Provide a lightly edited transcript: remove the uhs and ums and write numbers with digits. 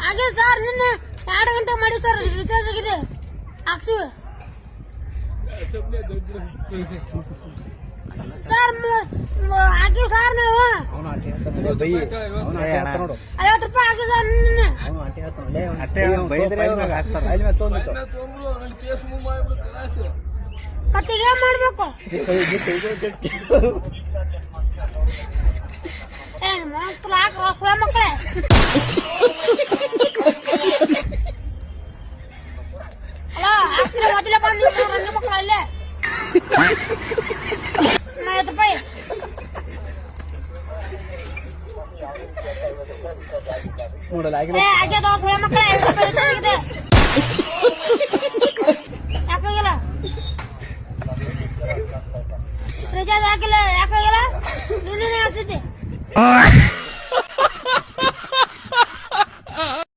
ಹಾಗೆ ಸರ್ ನಿನ್ನೆ 2 ಗಂಟೆ ಮಾಡಿ ಸರ್ ರಿಚಾರ್ಜ್ ಆಗಿದೆ ಹಾಕ್ಸಿ ಸರ್ ಹಾಕಿ ಸರ್ ನಾವು 50 ರೂಪಾಯಿ ಹಾಕಿ ಸರ್ ನಿನ್ನೆ ಮತ್ತೆ ಏನ್ ಮಾಡ್ಬೇಕು ಮಕ್ಕಳೇ ಅಲ್ಲ ಹಾಕ್ತಿರ ಮೊದಲೇ ಬಂದು ಹೆಣ್ಣು ಮಕ್ಕಳು ಅಲ್ಲೇ 50 ರೂಪಾಯಿ ಹಾಗೆ ದೋಸೆ ಮಕ್ಕಳೇ 50 ರೂಪಾಯಿ ರಿಚಾರ್ಜ್ ಯಾಕಾಗಿಲ್ಲ ರಿಚಾರ್ಜ್ ಹಾಕಿಲ್ಲ ಯಾಕಾಗಿಲ್ಲ ನಿನ್ನೆ ಹಾಕ್ಸಿದ್ದೆ